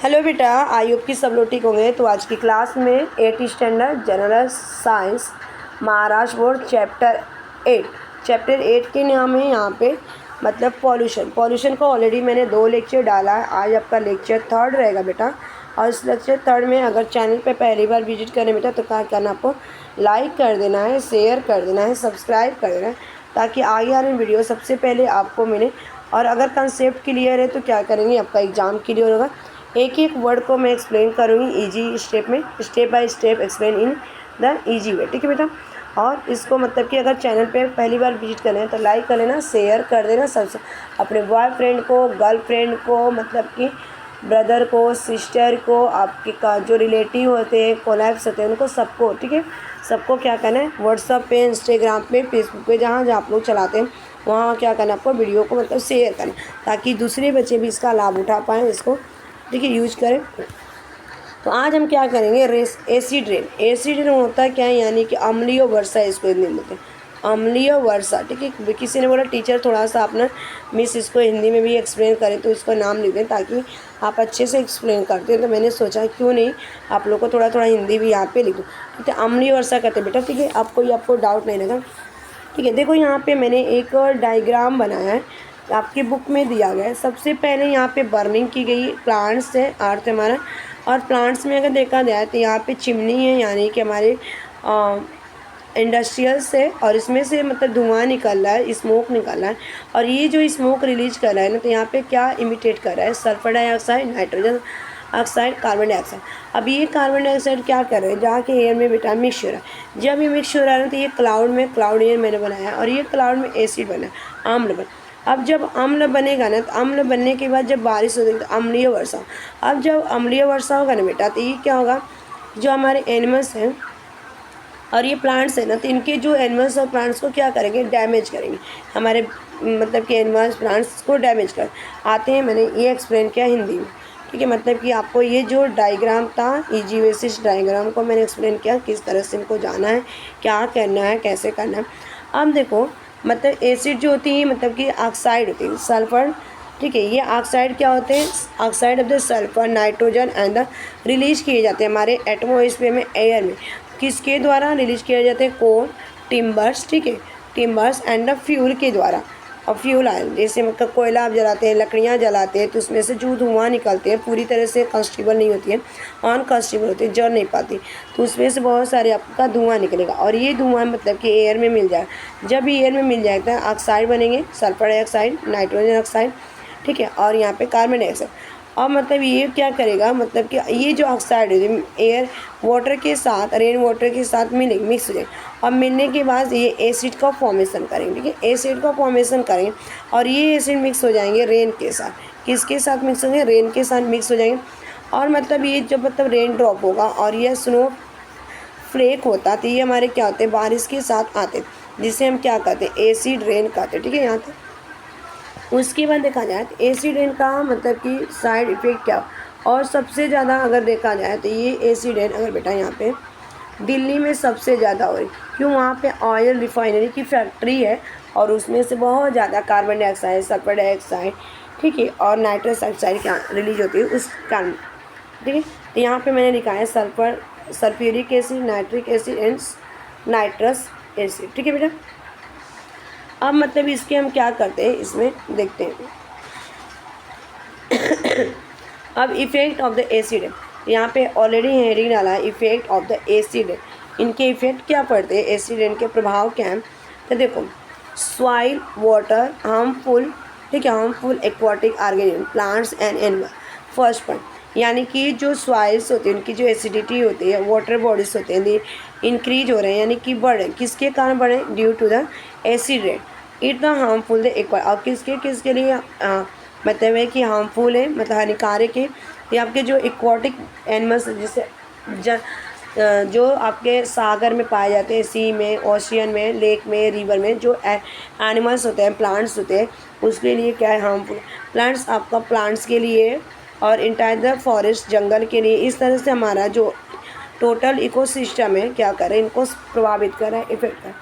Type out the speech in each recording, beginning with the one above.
Hello बेटा, I hope कि सब लोग ठीक होंगे। तो आज की क्लास में 8th standard general science Maharashtra board chapter 8 के नाम है यहाँ पे मतलब पॉल्यूशन को ऑलरेडी मैंने 2 लेक्चर डाला है। आज आपका लेक्चर 3rd रहेगा बेटा। और इस लेक्चर 3rd में अगर चैनल पे पहली बार विजिट करें बेटा तो क्या करना, आपको लाइक कर देना है, शेयर कर देना है, सब्सक्राइब कर देना है, ताकि आगे आ रही वीडियो सबसे पहले आपको मिले। और अगर कंसेप्ट क्लियर है तो क्या करेंगे, आपका एग्ज़ाम क्लियर होगा। एक एक वर्ड को मैं एक्सप्लेन करूँगी इजी स्टेप में, step by step explain in the easy way. ठीक है बेटा। और इसको मतलब कि अगर चैनल पे पहली बार विजिट कर रहे हैं तो लाइक कर लेना, शेयर कर देना, सबसे अपने बॉयफ्रेंड को, गर्लफ्रेंड को, मतलब कि ब्रदर को, सिस्टर को, आपके का जो रिलेटिव होते हैं, कोलैब्स होते हैं, उनको सबको, ठीक है, सबको क्या करना है, व्हाट्सअप पे, इंस्टाग्राम पे, फेसबुक पे, जहाँ जहाँ आप लोग चलाते हैं वहाँ क्या करना, आपको वीडियो को मतलब शेयर करना, ताकि दूसरे बच्चे भी इसका लाभ उठा पाएँ, इसको ठीक है यूज करें। तो आज हम क्या करेंगे, एसिड रेन होता क्या है, यानी कि अम्लीय वर्षा, इसको हिंदी में बोलते हैं अम्लीय वर्षा। ठीक है, किसी ने बोला टीचर थोड़ा सा अपना मिस इसको हिंदी में भी एक्सप्लेन करें, तो इसको नाम लिख दें ताकि आप अच्छे से एक्सप्लेन करते हैं। तो मैंने सोचा क्यों नहीं आप लोग को थोड़ा थोड़ा हिंदी भी यहाँ पे लिख दो। ठीक है, अम्लीय वर्षा करते बेटा। ठीक है, आपको डाउट नहीं लगा। ठीक है, देखो यहाँ पे मैंने एक डायग्राम बनाया है, आपकी बुक में दिया गया है। सबसे पहले यहाँ पे बर्निंग की गई, प्लांट्स है, अर्थ हमारा, और प्लांट्स में अगर देखा जाए तो यहाँ पे चिमनी है, यानी कि हमारे इंडस्ट्रियल्स है, और इसमें से मतलब धुआं निकल रहा है, स्मोक निकल रहा है। और ये जो स्मोक रिलीज कर रहा है ना, तो यहाँ पे क्या इमिटेट कर रहा है, sulphur dioxide, nitrogen oxide, carbon dioxide. अब ये कार्बन डाइऑक्साइड क्या कर रहे हैं, जहाँ के एयर में बेटा मिक्स हो रहा है। जब ये मिक्स हो रहा है तो ये क्लाउड एयर मैंने बनाया है, और ये क्लाउड में एसिड बना है, आम्ल बना। अब जब अम्ल बनेगा ना, तो अम्ल बनने के बाद जब बारिश होगी तो अम्लीय वर्षा। अब जब अम्लीय वर्षा होगा ना बेटा, तो ये क्या होगा, जो हमारे एनिमल्स हैं और ये प्लांट्स है ना, तो इनके जो एनिमल्स और प्लांट्स को क्या करेंगे, डैमेज करेंगे। हमारे मतलब कि एनिमल्स प्लांट्स को डैमेज कर आते हैं। मैंने ये एक्सप्लेन किया हिंदी में। ठीक है, मतलब कि आपको ये जो डायग्राम था, इजी वे से डायग्राम को मैंने एक्सप्लेन किया किस तरह से इनको जाना है, क्या करना है, कैसे करना है। अब देखो, मतलब एसिड जो होती है मतलब कि ऑक्साइड होती है, सल्फर। ठीक है, ये ऑक्साइड क्या होते हैं, oxide of the sulphur, nitrogen and the release किए जाते हैं हमारे एटमोस्फेयर में, एयर में। किसके द्वारा रिलीज किए जाते हैं, कोल, टिम्बर्स, ठीक है, टिम्बर्स एंड द फ्यूल के द्वारा। और फ्यूल आयल, जैसे मतलब कोयला आप जलाते हैं, लकड़ियाँ जलाते हैं, तो उसमें से जो धुआं निकलते हैं पूरी तरह से कंस्टिबल नहीं होती है, अनकंस्टिबल होती है, जल नहीं पाती, तो उसमें से बहुत सारे आपका धुआं निकलेगा। और ये धुआं मतलब कि एयर में मिल जाए, जब एयर में मिल जाएगा ऑक्साइड बनेंगे, सल्फर डाइऑक्साइड, नाइट्रोजन ऑक्साइड, ठीक है, और यहाँ पे कार्बन डाइऑक्साइड। और मतलब ये क्या करेगा, मतलब कि ये जो ऑक्साइड है एयर वाटर के साथ, रेन वाटर के साथ मिलेंगे, मिक्स हो जाएंगे, और मिलने के बाद ये एसिड का फॉर्मेशन करेंगे। ठीक है, एसिड का फॉर्मेशन करेंगे, और ये एसिड मिक्स हो जाएंगे रेन के साथ। किसके साथ मिक्स होंगे, रेन के साथ मिक्स हो जाएंगे। और मतलब ये जब मतलब रेन ड्रॉप होगा और ये स्नो फ्लेक होता, तो ये हमारे क्या होते हैं, बारिश के साथ आते, जिसे हम क्या कहते हैं, एसिड रेन कहते हैं। ठीक है, यहाँ तक। उसके बाद देखा जाए तो एसिड रेन का मतलब कि साइड इफ़ेक्ट क्या, और सबसे ज़्यादा अगर देखा जाए तो ये एसिड रेन अगर बेटा यहाँ पे दिल्ली में सबसे ज़्यादा हो रही, क्यों, वहाँ पे ऑयल रिफाइनरी की फैक्ट्री है, और उसमें से बहुत ज़्यादा कार्बन डाइऑक्साइड, सल्फर डाइऑक्साइड, ठीक है, और नाइट्रस ऑक्साइड क्या रिलीज होती है उस कारण। ठीक है, तो यहाँ पे मैंने लिखा है sulphuric acid, nitric acid and nitrous acid. ठीक है बेटा। अब मतलब इसके हम क्या करते हैं, इसमें देखते हैं। अब इफ़ेक्ट ऑफ द एसिड, यहाँ पे ऑलरेडी हेडिंग डाला है, इफ़ेक्ट ऑफ द एसिड। इनके इफ़ेक्ट क्या पड़ते हैं, एसिड इनके प्रभाव क्या हैं, तो देखो, सॉइल, वाटर, हार्मफुल, ठीक है, harmful aquatic organism, plants and animal. First point, यानी कि जो सॉइल्स होती हैं, उनकी जो एसिडिटी होती है, वाटर बॉडीज होते हैं, इंक्रीज हो रहे हैं, यानी कि बढ़े, किसके कारण बढ़े, due to the acid rain, it the harmful the aqua. और किसके लिए मतलब है कि हार्मफुल है, मतलब हानिकारक है, ये आपके जो एक्वाटिक एनिमल्स जैसे जो आपके सागर में पाए जाते हैं, सी में, ओशियन में, लेक में, रिवर में, जो एनिमल्स होते हैं, प्लांट्स होते हैं, उसके लिए क्या है, हार्मफुल। प्लांट्स आपका प्लांट्स के लिए, और इंटायर द फॉरेस्ट, जंगल के लिए। इस तरह से हमारा जो टोटल इकोसिस्टम है क्या करे, इनको प्रभावित कर रहा है, इफेक्ट कर।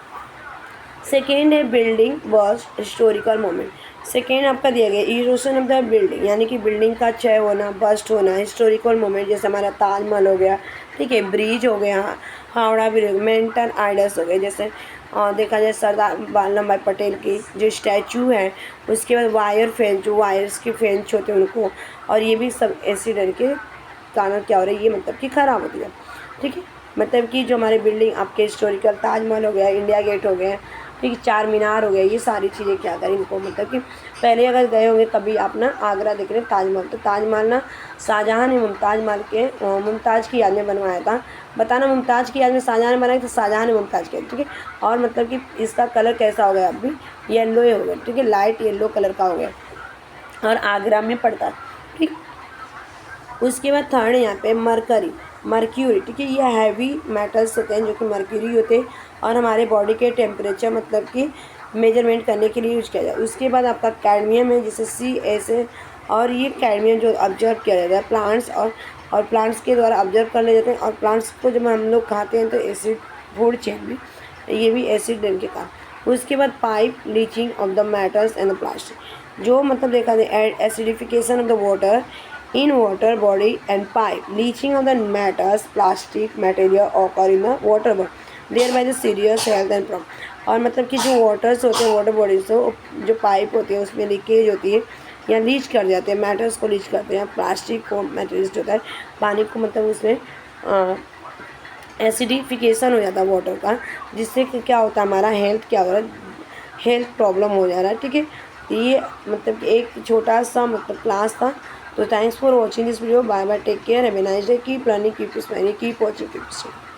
सेकेंड है building was historical moment. Second आपका दिया गया इरोशन ऑफ द बिल्डिंग, यानी कि बिल्डिंग का क्षय होना, बस्ट होना, हिस्टोरिकल मोमेंट जैसे हमारा ताजमहल हो गया, ठीक है, ब्रिज हो गया, हावड़ा ब्रिज, मेंटल आइडल्स हो गए, जैसे देखा जाए सरदार वल्लभ भाई पटेल की जो स्टैचू है, उसके बाद वायर फेंच, जो वायर्स के फेंच होते हैं उनको, और ये भी सब एक्सीडेंट के कारण क्या हो रहा है, ये मतलब कि ख़राब होती है, ठीक है। मतलब कि जो हमारे बिल्डिंग आपके हिस्टोरिकल ताजमहल हो गया, इंडिया गेट हो गया, ठीक है, चार मीनार हो गया, ये सारी चीज़ें क्या करें इनको, मतलब कि पहले अगर गए होंगे कभी आप ना आगरा देख रहे हैं ताजमहल, तो ताजमहल ना शाहजहाँ ने मुमताज़ की याद में बनवाया था। बताना मुमताज़ की याद में शाहजहाँ ने बनाया, तो शाहजहाँ ने मुमताज़ किया, ठीक है। और मतलब कि इसका कलर कैसा हो गया, अब भी येलो हो गया, ठीक है, लाइट येलो कलर का हो गया, और आगरा में पड़ता है, ठीक। उसके बाद थर्ड यहाँ पे मर्क्यूरी, ठीक है, ये हैवी मेटल्स होते हैं जो कि मर्क्यूरी होते हैं, और हमारे बॉडी के टेम्परेचर मतलब कि मेजरमेंट करने के लिए यूज किया जाए। उसके बाद आपका कैडमियम है, जिसे CSA, और ये कैडमियम जो ऑब्जर्व किया जाता है प्लांट्स और प्लांट्स के द्वारा ऑब्जर्व कर ले जाते हैं, और प्लांट्स को जब हम लोग खाते हैं तो एसिड फूड चेन में ये भी एसिड देने के कारण। उसके बाद pipe leaching of the metals and the plastic, जो मतलब देखा जाए acidification of the water in water body and pipe leaching of the metals plastic material occur in the water body thereby the serious health and problem। और मतलब कि जो waters होते हैं वाटर बॉडीज से जो पाइप होती है उसमें लीकेज होती है या लीच कर जाते हैं, मैटर्स को लीच करते हैं, प्लास्टिक को मटेरियल्स होता है, पानी को मतलब उसमें एसिडिफिकेशन हो जाता है वाटर का, जिससे कि क्या होता है हमारा हेल्थ क्या हो रहा है, हेल्थ प्रॉब्लम हो जा रहा है, ठीक है। ये मतलब कि एक छोटा सा मतलब क्लास था। तो thanks for watching this video, bye bye, take care, have a nice day, keep learning, keep smiling, keep watching, keep studying.